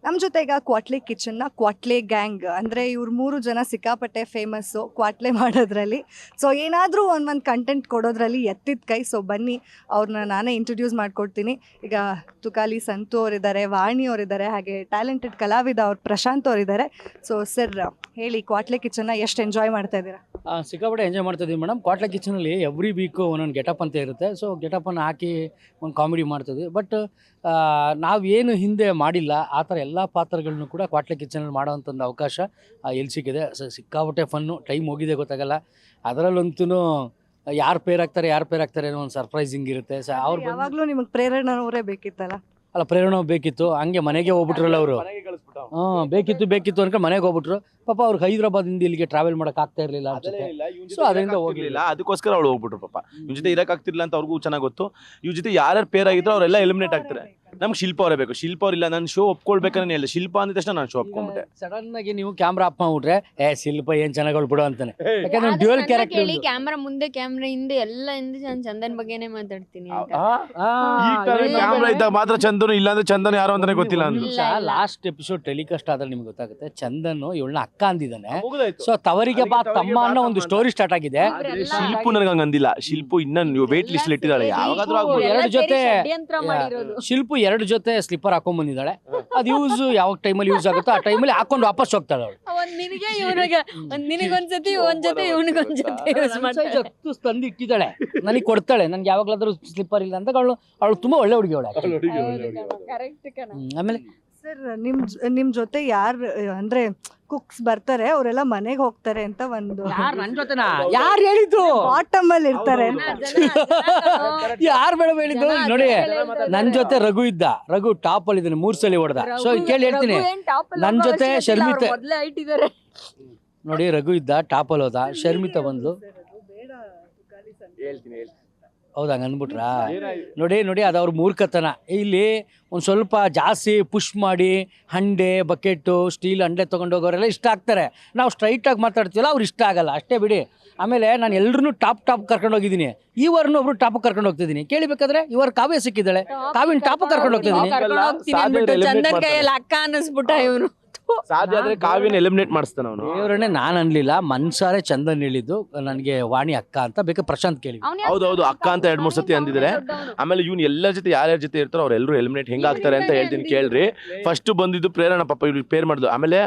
ನಮ್ಮ ಜೊತೆ ಈಗ ಕ್ವಾಟ್ಲೆ ಕಿಚನ್ನ ಕ್ವಾಟ್ಲೆ ಗ್ಯಾಂಗ್ ಅಂದರೆ ಇವ್ರು 3 ಜನ ಸಿಕ್ಕಾಪಟ್ಟೆ ಫೇಮಸ್ಸು ಕ್ವಾಟ್ಲೆ ಮಾಡೋದ್ರಲ್ಲಿ. ಸೊ ಏನಾದರೂ ಒಂದು ಕಂಟೆಂಟ್ ಕೊಡೋದ್ರಲ್ಲಿ ಎತ್ತಿದ ಕೈ. ಸೊ ಬನ್ನಿ ಅವ್ರನ್ನ ನಾನೇ ಇಂಟ್ರೊಡ್ಯೂಸ್ ಮಾಡ್ಕೊಡ್ತೀನಿ. ಈಗ ತುಕಾಲಿ ಸಂತು ಅವರಿದ್ದಾರೆ, ವಾಣಿ ಅವರಿದ್ದಾರೆ, ಹಾಗೆ ಟ್ಯಾಲೆಂಟೆಡ್ ಕಲಾವಿದ ಅವ್ರು ಪ್ರಶಾಂತ್ ಅವರಿದ್ದಾರೆ. ಸೊ ಸರ್ ಹೇಳಿ, ಕ್ವಾಟ್ಲೆ ಕಿಚನ್ನ ಎಷ್ಟು ಎಂಜಾಯ್ ಮಾಡ್ತಾ ಇದ್ದೀರಾ? ಸಿಕ್ಕಾಪಟ್ಟೆ ಎಂಜಾಯ್ ಮಾಡ್ತಿದ್ದೀವಿ ಮೇಡಮ್. ಕ್ವಾಟ್ಲೆ ಕಿಚನಲ್ಲಿ ಎವ್ರಿ ವೀಕು ಒಂದೊಂದು ಗೆಟಪ್ ಅಂತ ಇರುತ್ತೆ. ಸೊ ಗೆಟಪ್ಪನ್ನು ಹಾಕಿ ಒಂದು ಕಾಮಿಡಿ ಮಾಡ್ತಿದ್ವಿ. ಬಟ್ ನಾವೇನು ಹಿಂದೆ ಮಾಡಿಲ್ಲ ಆ ಥರ ಎಲ್ಲ ಪಾತ್ರಗಳನ್ನು ಕೂಡ ಕ್ವಾಟ್ಲೆ ಕಿಚನಲ್ಲಿ ಮಾಡೋವಂಥ ಒಂದು ಅವಕಾಶ ಎಲ್ಲಿ ಸಿಕ್ಕಿದೆ. ಸಿಕ್ಕಾಪಟ್ಟೆ ಫನ್ನು, ಟೈಮ್ ಹೋಗಿದೆ ಗೊತ್ತಾಗಲ್ಲ. ಅದರಲ್ಲಂತೂ ಯಾರು ಪೇರ್ ಆಗ್ತಾರೆ ಅನ್ನೋ ಒಂದು ಸರ್ಪ್ರೈಸಿಂಗ್ ಇರುತ್ತೆ. ಅವ್ರು ಯಾವಾಗಲೂ ನಿಮಗೆ ಪ್ರೇರಣೆ ಅವರೇ ಬೇಕಿತ್ತಲ್ಲ? ಅಲ್ಲ, ಪ್ರೇರಣೆ ಬೇಕಿತ್ತು. ಹಂಗೆ ಮನೆಗೆ ಹೋಗ್ಬಿಟ್ರಲ್ಲ ಅವರು. ಬೇಕಿತ್ತು ಅನ್ಕೊಂಡು ಮನೆಗೆ ಹೋಗ್ಬಿಟ್ರು. ಪಾಪ ಅವ್ರಿಗೆ ಹೈದರಾಬಾದಿಂದ ಇಲ್ಲಿಗೆ ಟ್ರಾವೆಲ್ ಮಾಡಕ್ ಆಗ್ತಾ ಇರಲಿಲ್ಲ ಅನ್ಸುತ್ತೆ. ಸೊ ಅದರಿಂದ ಹೋಗಿಲ್ಲ, ಅದಕ್ಕೋಸ್ಕರ ಅವ್ಳು ಹೋಗ್ಬಿಟ್ರು. ಪಾಪ ಇವ್ನ ಜೊತೆ ಇರಕ್ ಆಗ್ತಿರ್ಲಿಲ್ಲ ಅಂತ ಅವ್ರಿಗೂ ಚೆನ್ನಾಗಿ ಗೊತ್ತು. ಇವ್ರ ಜೊತೆ ಯಾರ್ಯಾರು ಪೇರ್ ಆಗಿದ್ರು ಅವರೆಲ್ಲ ಎಲಿಮಿನೇಟ್ ಆಗ್ತಾರೆ. ನಮ್ಗೆ ಶಿಲ್ಪ ಅವರೇ ಬೇಕು. ಶಿಲ್ಪ ಅವ್ರಿಲ್ಲ, ನಾನು ಶೋ ಒಪ್ಕೊಳ್ಬೇಕಂತ ಹೇಳಿದೆ. ಶಿಲ್ಪ ಅಂದ ತಕ್ಷಣ ನಾನು ಶೋ ಒಪ್ಕೊಂಡ್ಬಿಟ್ಟೆ. ಸಡನ್ ಆಗಿ ನೀವು ಕ್ಯಾಮ್ರಾ ಆಫ್ ಮಾಡ್ಬಿಟ್ರೆ ಶಿಲ್ಪ ಏನ್ ಚೆನ್ನಾಗಿ ಬಿಡು ಅಂತಾನೆ. ಯಾಕಂದ್ರೆ ಡ್ಯುಯಲ್ ಕ್ಯಾರೆಕ್ಟರ್, ಕ್ಯಾಮ್ರಾ ಮುಂದೆ ಕ್ಯಾಮ್ರಾ ಹಿಂದೆ ಎಲ್ಲ ಹಿಂದೆ ನಾನು ಚಂದನ್ ಬಗ್ಗೆನೇ ಮಾತಾಡ್ತೀನಿ. ಕ್ಯಾಮ್ರಾ ಇದ್ದಾಗ ಮಾತ್ರ ಚಂದನು, ಇಲ್ಲಾಂದ್ರೆ ಚಂದನ್ ಯಾರು ಅಂತಾನೆ ಗೊತ್ತಿಲ್ಲ ಅಂದ್ರು. ಲಾಸ್ಟ್ ಎಪಿಸೋಡ್ ಟೆಲಿಕಾಸ್ಟ್ ಆದ್ರೆ ನಿಮ್ಗೆ ಗೊತ್ತಾಗುತ್ತೆ. ಚಂದನ್ ಇವಳನ್ನ ಅಕ್ಕ ಅಂದಿದ್ದಾನೆ. ಸೊ ತವರಿಗೆ ಬಾ ತಮ್ಮ ಅನ್ನೋ ಒಂದು ಸ್ಟೋರಿ ಸ್ಟಾರ್ಟ್ ಆಗಿದೆ. ಶಿಲ್ಪು ನನಗೆ ಹಂಗ ಅಂದಿಲ್ಲ. ಶಿಲ್ಪು ಇನ್ನ ವೇಟ್ ಲಿಸ್ಟ್ ಇಟ್ಟಿದ್ದಾಳೆ. ಯಾವಾಗಾದ್ರೂ ಶಿಲ್ಪು 2 ಜೊತೆ ಸ್ಲಿಪ್ಪರ್ ಹಾಕೊಂಡ್ ಬಂದಿದ್ದಾಳೆ. ಅದು ಯೂಸ್ ಯಾವ ಟೈಮಲ್ಲಿ ಯೂಸ್ ಆಗುತ್ತೋ ಆ ಟೈಮಲ್ಲಿ ಹಾಕೊಂಡು ವಾಪಸ್ ಹೋಗ್ತಾಳೆ ಅವಳು. ನಿನಗೊಂದ್ಸತಿ ಒಂದ್ ಜೊತೆ ಇವನಿಗೊಂದ್ಸತಿ ತಂದು ಇಟ್ಟಿದ್ದಾಳೆ, ನನಗೆ ಕೊಡ್ತಾಳೆ. ನನ್ಗೆ ಯಾವಾಗ್ಲಾದ್ರೂ ಸ್ಲಿಪ್ಪರ್ ಇಲ್ಲ ಅಂತ ಅವಳು ತುಂಬಾ ಒಳ್ಳೆ ಹುಡುಗಿ ಅವಳು. ಆಮೇಲೆ ಸರ್ ನಿಮ್ ಜೊತೆ ಯಾರು ಅಂದ್ರೆ ಕುಕ್ಸ್ ಬರ್ತಾರೆ, ಅವರೆಲ್ಲ ಮನೆಗೆ ಹೋಗ್ತಾರೆ ಅಂತ ಒಂದು ನನ್ ಜೊತೆನಾ ಯಾರು ಹೇಳಿದ್ದು? ಬಾಟಮ್ ಅಲ್ಲಿ ಇರ್ತಾರೆ. ಯಾರು ಮೇಡಮ್ ಹೇಳಿದ್ದು? ನೋಡಿ, ನನ್ ಜೊತೆ ರಘು ಇದ್ದ. ರಘು ಟಾಪ್ ಅಲ್ಲಿ ಇದ್ದಾನೆ, 3 ಸಲ ಹೊಡೆದ. ಸೊ ಕೇಳಿ ಹೇಳ್ತೀನಿ, ನನ್ ಜೊತೆ ಶರ್ಮಿತಾ ನೋಡಿ, ರಘು ಇದ್ದ, ಟಾಪ್ ಅಲ್ಲಿ ಹೋದ. ಶರ್ಮಿತಾ ಬಂದ್ಲು. ಹೌದಾ, ಹಂಗೆ ಅಂದ್ಬಿಟ್ರಾ? ನೋಡಿ ಅದು ಅವ್ರ ಮೂರ್ಖತನ. ಇಲ್ಲಿ ಒಂದು ಸ್ವಲ್ಪ ಜಾಸ್ತಿ ಪುಷ್ ಮಾಡಿ ಹಂಡೆ, ಬಕೆಟು, ಸ್ಟೀಲ್ ಹಂಡೆ ತೊಗೊಂಡೋಗೋರೆಲ್ಲ ಇಷ್ಟ ಆಗ್ತಾರೆ. ನಾವು ಸ್ಟ್ರೈಟಾಗಿ ಮಾತಾಡ್ತೀವಲ್ಲ, ಅವ್ರು ಇಷ್ಟ ಆಗಲ್ಲ, ಅಷ್ಟೇ ಬಿಡಿ. ಆಮೇಲೆ ನಾನು ಎಲ್ಲರೂ ಟಾಪ್ ಕರ್ಕೊಂಡು ಹೋಗಿದ್ದೀನಿ. ಇವರನ್ನು ಒಬ್ರು ಟಾಪ್ ಕರ್ಕೊಂಡು ಹೋಗ್ತಿದ್ದೀನಿ. ಕೇಳಬೇಕಾದ್ರೆ ಇವ್ರ ಕಾವ್ಯ ಸಿಕ್ಕಿದ್ದಾಳೆ, ಕಾವ್ಯನ ಟಾಪ್ ಕರ್ಕೊಂಡು ಹೋಗ್ತಿದ್ದೀನಿ. ಚಂದನ್ ಕೈಯಲ್ಲಿ ಅಕ್ಕ ಅನ್ನಿಸ್ಬಿಟ್ಟ ಇವನು. ಸಾಧ್ಯ ಆದ್ರೆ ಕಾವ್ಯನ ಎಲಿಮಿನೇಟ್ ಮಾಡಿಸ್ತಾನ ಅವನು. ದೇವರನ್ನೇ ನಾನು ಅನ್ಲಿಲ್ಲ, ಮನ್ಸಾರೆ ಚಂದನ್ ಹೇಳಿದ್ದು ನನಗೆ ವಾಣಿ ಅಕ್ಕ ಅಂತ. ಬೇಕಾದ್ರೆ ಪ್ರಶಾಂತ್ ಕೇಳಿ. ಹೌದೌದು, ಅಕ್ಕ ಅಂತ 2-3 ಸತಿ ಅಂದಿದ್ದಾರೆ. ಆಮೇಲೆ ಇವ್ನು ಎಲ್ಲರ ಜೊತೆ ಯಾರ್ಯಾರ ಜೊತೆ ಇರ್ತಾರೋ ಅವ್ರೆಲ್ಲರೂ ಎಲಿಮಿನೇಟ್ ಹೆಂಗಾಗ್ತಾರೆ ಅಂತ ಹೇಳ್ತೀನಿ ಕೇಳ್ರಿ. ಫಸ್ಟ್ ಬಂದಿದ್ದು ಪ್ರೇರಣಾ, ಪಾಪ ಇವ್ರಿಗೆ ಪೇರ್ ಮಾಡಿದ್ರು. ಆಮೇಲೆ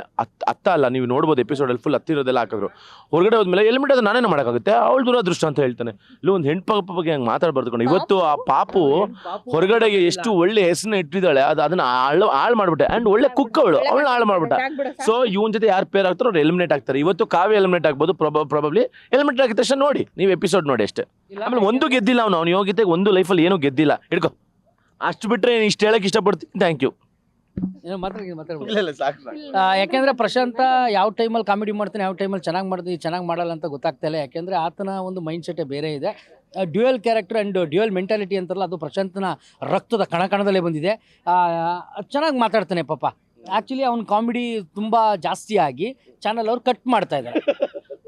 ಅತ್ತ ಅಲ್ಲ, ನೀವು ನೋಡ್ಬೋದು ಎಪಿಸೋಡ್ ಅಲ್ಲಿ ಫುಲ್ ಹತ್ತಿರೋದೆಲ್ಲ ಹಾಕಿದ್ರು. ಹೊರಗಡೆ ಹೋದ್ಮೇಲೆ ಎಲಿಮಿನೇಟ್ ಅದು ನಾನೇನು ಮಾಡೋಕ್ಕಾಗುತ್ತೆ, ಅವಳು ದೂರದೃಷ್ಟ ಅಂತ ಹೇಳ್ತಾನೆ. ಇಲ್ಲ ಒಂದು ಹೆಣ್ಪಾಪ ಬಗ್ಗೆ ಹಂಗೆ ಮಾತಾಡ್ಬಾರ್ದು. ಇವತ್ತು ಆ ಪಾಪು ಹೊರಗಡೆಗೆ ಎಷ್ಟು ಒಳ್ಳೆ ಹೆಸರನ್ನ ಇಟ್ಟಿದ್ದಾಳೆ, ಅದನ್ನ ಹಾಳು ಮಾಡ್ಬಿಟ್ಟೆ. ಅಂಡ್ ಒಳ್ಳೆ ಕುಕ್ ಅವಳನ್ನ ಹಾಳು ಮಾಡ್ಬಿಟ್ಟ. ಸೊ ಇವನ್ ಜೊತೆ ಯಾರು ಪೇರ್ ಆಗ್ತಾರೋ ಅವ್ರು ಎಲಿಮಿನೇಟ್ ಆಗ್ತಾರೆ. ಇವತ್ತು ಕಾವ್ಯ ಎಲಿಮಿನೇಟ್ ಆಗ್ಬೋದು, ಪ್ರಾಬಬ್ಲಿ ಎಲಿಮಿನೇಟ್ ಆಗಿದ ತಕ್ಷಣ ನೋಡಿ, ನೀವು ಎಪಿಸೋಡ್ ನೋಡಿ ಅಷ್ಟೇ. ಆಮೇಲೆ ಒಂದು ಗೆದ್ದಿಲ್ಲ ಅವ್ನು ಯೋಗ್ಯತೆಗೆ, ಒಂದು ಲೈಫಲ್ಲಿ ಏನೂ ಗೆದ್ದಿಲ್ಲ. ಹಿಡ್ಕೊ, ಅಷ್ಟು ಬಿಟ್ರೆ ಇಷ್ಟು ಹೇಳಕ್ ಇಷ್ಟಪಡ್ತೀನಿ. Thank you. ಯಾಕೆಂದ್ರೆ ಪ್ರಶಾಂತ ಯಾವ ಟೈಮಲ್ಲಿ ಕಾಮಿಡಿ ಮಾಡ್ತಾನೆ, ಯಾವ ಟೈಮಲ್ಲಿ ಚೆನ್ನಾಗಿ ಮಾಡಲ್ಲ ಅಂತ ಗೊತ್ತಾಗ್ತಾ ಇಲ್ಲ. ಯಾಕೆಂದ್ರೆ ಆತನ ಒಂದು ಮೈಂಡ್ ಸೆಟ್ಟೇ ಬೇರೆ ಇದೆ. Dual character and dual mentality ಅಂತಾರಲ್ಲ, ಅದು ಪ್ರಶಾಂತನ ರಕ್ತದ ಕಣಕಣದಲ್ಲೇ ಬಂದಿದೆ. ಚೆನ್ನಾಗಿ ಮಾತಾಡ್ತಾನೆ ಪಾಪ. ಆ್ಯಕ್ಚುಲಿ ಅವ್ನ ಕಾಮಿಡಿ ತುಂಬ ಜಾಸ್ತಿ ಆಗಿ ಚಾನಲ್ ಅವ್ರು ಕಟ್ ಮಾಡ್ತಾ ಇದ್ದಾರೆ.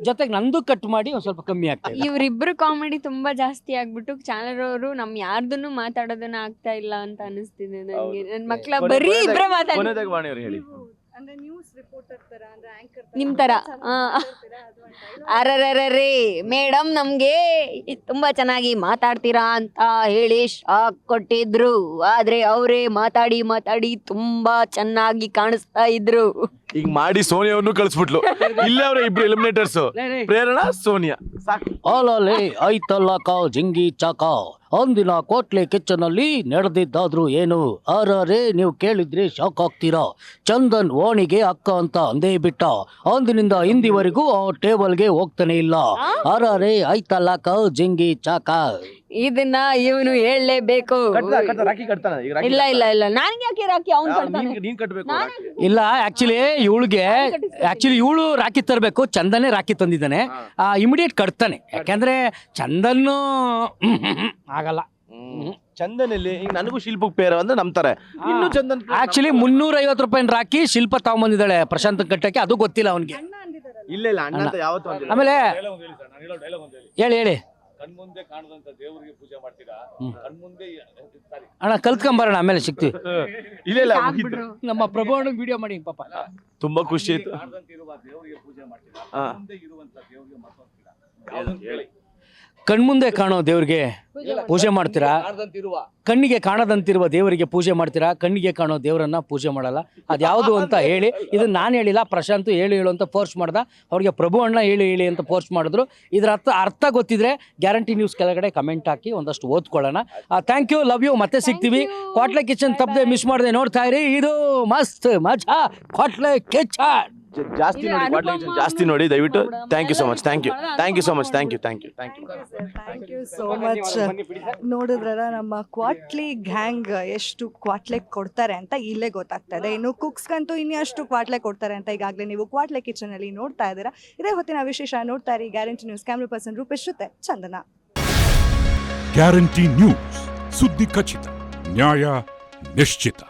ಜೊತೆಗೆ ನಂದು ಕಟ್ ಮಾಡಿ ಒಂದು ಸ್ವಲ್ಪ ಕಮ್ಮಿ ಆಗ್ತಾ ಇದೆ. ಇವರಿಬ್ರು ಕಾಮಿಡಿ ತುಂಬಾ ಜಾಸ್ತಿ ಆಗ್ಬಿಟ್ಟು ಚಾನಲ್ ಅವರು ನಮ್ ಯಾರ್ದನ್ನು ಮಾತಾಡೋದನ್ನ ಆಗ್ತಾ ಇಲ್ಲ ಅಂತ ಅನಿಸ್ತಿದೆ ನನಗೆ. ನನ್ ಮಕ್ಳ ಬರೀ ಇಬ್ರೇ ಹೇಳಿ. ನಿಮ್ ತರ ಅರರರೇ ಮೇಡಮ್ ನಮ್ಗೆ ತುಂಬಾ ಚೆನ್ನಾಗಿ ಮಾತಾಡ್ತೀರಾ ಅಂತ ಹೇಳಿ ಶಾಕ್ ಕೊಟ್ಟಿದ್ರು. ಆದ್ರೆ ಅವರೇ ಮಾತಾಡಿ ತುಂಬಾ ಚೆನ್ನಾಗಿ ಕಾಣಿಸ್ತಾ ಇದ್ರು. ಈಗ ಮಾಡಿ ಸೋನಿಯಾವನ್ನು ಕಳಿಸ್ಬಿಟ್ಲು. ಇಲ್ಲೇ ಅವ್ರ ಇಬ್ರು ಎಲಿಮಿನೇಟರ್ಸ್, ಪ್ರೇರಣಾ, ಸೋನಿಯಾ. ಅಲ್ಲೇ ಐತಲ್ಲ ಕಾ ಜಿಂಗಿ ಚಾಕ ಅಂದಿನ ಕ್ವಾಟ್ಲೆ ಕಿಚನಲ್ಲಿ ನಡೆದಿದ್ದಾದ್ರು ಏನು? ಅರೇ, ನೀವು ಕೇಳಿದ್ರೆ ಶಾಕ್ ಆಗ್ತೀರಾ. ಚಂದನ್ ವಾಣಿಗೆ ಅಕ್ಕ ಅಂತ ಅಂದೇ ಬಿಟ್ಟ. ಅಂದಿನಿಂದ ಇಂದಿವರೆಗೂ ಆ ಟೇಬಲ್ಗೆ ಹೋಗ್ತಾನೆ ಇಲ್ಲ. ಅರೇ ಐತಲ್ಲ ಕಾ ಜಿಂಗಿ ಚಾಕ. ಇದನ್ನ ಇವನು ಹೇಳಲೇಬೇಕು. ಇಲ್ಲ ನನಗೆ ಯಾಕೆ ರಾಖಿ ಅವ್ನು ಇಲ್ಲ, ಆಕ್ಚುಲಿ ಇವಳು ರಾಖಿ ತರಬೇಕು. ಚಂದನೇ ರಾಖಿ ತಂದಿದ್ದಾನೆ. ಇಮಿಡಿಯೇಟ್ ಕಟ್ತಾನೆ. ಯಾಕಂದ್ರೆ ಚಂದನ್ ಆಗಲ್ಲ. ಚಂದನಲ್ಲಿ ಈಗ ನನಗೂ ಶಿಲ್ಪಕ್ಕೆ ಪೇರ ಅಂದ್ರೆ ನಂಬ್ತಾರೆ. ಇನ್ನು ಚಂದನ್ ಆಕ್ಚುಲಿ 350 ರೂಪಾಯಿ ರಾಕಿ ಶಿಲ್ಪ ತಗೊಂಬಂದಿದ್ದಾಳೆ ಪ್ರಶಾಂತ್ ಕಟ್ಟಕ್ಕೆ. ಅದು ಗೊತ್ತಿಲ್ಲ ಅವನಿಗೆ. ಇಲ್ಲ ಅಣ್ಣ ಅಂತ ಯಾವತ್ತು. ಆಮೇಲೆ ಹೇಳಿ ಕಣ್ಮುಂದೆ ಕಾಣದಂತ ದೇವರಿಗೆ ಪೂಜೆ ಮಾಡ್ತೀರಾ? ಹ್ಮ್. ಕಣ್ಮುಂದೆ ಸಾರಿ ಅಣ್ಣ ಕಲ್ತ್ಕೊಂಬರೋಣ ಆಮೇಲೆ ಸಿಗ್ತೀವಿ. ಇಲ್ಲ ಮುಗೀತು. ನಮ್ಮ ಪ್ರಭು ಅಣ್ಣಗೆ ವಿಡಿಯೋ ಮಾಡಿ ಪಾಪ. ತುಂಬಾ ಖುಷಿ ಆಯ್ತು. ಕಾಣದಂತಿರುವ ದೇವರಿಗೆ ಪೂಜೆ ಮಾಡ್ತೀರಾ? ಹಾ. ಮುಂದೆ ಇರುವಂತ ದೇವರಿಗೆ ಮತ್ತೊಂದಿಲ್ಲ. ಯಾವ್ದೊಂದು ಹೇಳಿ. ಕಣ್ಮುಂದೆ ಕಾಣೋ ದೇವ್ರಿಗೆ ಪೂಜೆ ಮಾಡ್ತೀರಾ? ಕಾಣದಂತಿರುವ ಕಣ್ಣಿಗೆ ಕಾಣದಂತಿರುವ ದೇವರಿಗೆ ಪೂಜೆ ಮಾಡ್ತೀರಾ? ಕಣ್ಣಿಗೆ ಕಾಣೋ ದೇವರನ್ನ ಪೂಜೆ ಮಾಡಲ್ಲ. ಅದ್ಯಾವುದು ಅಂತ ಹೇಳಿ. ಇದನ್ನ ನಾನು ಹೇಳಿಲ್ಲ, ಪ್ರಶಾಂತ್ ಹೇಳು ಅಂತ ಫೋರ್ಸ್ ಮಾಡ್ದ. ಅವ್ರಿಗೆ ಪ್ರಭು ಅಣ್ಣ ಹೇಳಿ ಅಂತ ಫೋರ್ಸ್ ಮಾಡಿದ್ರು. ಇದ್ರ ಅರ್ಥ ಗೊತ್ತಿದ್ರೆ ಗ್ಯಾರಂಟಿ ನ್ಯೂಸ್ ಕೆಳಗಡೆ ಕಮೆಂಟ್ ಹಾಕಿ ಒಂದಷ್ಟು ಓದ್ಕೊಳ್ಳೋಣ. Thank you, love you. ಮತ್ತೆ ಸಿಗ್ತೀವಿ. ಕ್ವಾಟ್ಲೆ ಕಿಚನ್ ತಪ್ಪದೆ ಮಿಸ್ ಮಾಡದೆ ನೋಡ್ತಾ ಇರಿ. ಇದು ಮಸ್ತ್ ಮಜಾ ಕ್ವಾಟ್ಲೆ ಕಿಚನ್. ಜಾಸ್ತಿ ನೋಡಿ ಕ್ವಾಟ್ಲೆ ಕಿಚನ್ ಜಾಸ್ತಿ ನೋಡಿ ದಯವಿಟ್ಟು. Thank you so much. Thank you so much. Thank you so much. ನೋಡಿದ್ರಲ್ಲ ನಮ್ಮ ಕ್ವಾಟ್ಲಿ ಗ್ಯಾಂಗ್ ಎಷ್ಟು ಕ್ವಾಟ್ಲೆ ಕೊಡ್ತಾರೆ ಅಂತ ಇಲ್ಲೇ ಗೊತ್ತಾಗ್ತದೆ. ಇನ್ನು ಕುಕ್ಸ್ಗಂತೂ ಇನ್ನಷ್ಟು ಕ್ವಾಟ್ಲೆ ಕೊಡ್ತಾರೆ ಅಂತ ಈಗಾಗಲೇ ನೀವು ಕ್ವಾಟ್ಲೆ ಕಿಚನ್ ಅಲ್ಲಿ ನೋಡ್ತಾ ಇದ್ದೀರಾ. ಇದೇ ಹೊತ್ತಿನ ವಿಶೇಷ. ನೋಡ್ತಾ ಇರಿ guarantee news. Camera person Rupesh ಜೊತೆ ಚಂದನ. ಗ್ಯಾರಂಟಿ ನ್ಯೂಸ್, ಸುದ್ದಿ ಖಚಿತ, ನ್ಯಾಯ ನಿಶ್ಚಿತ.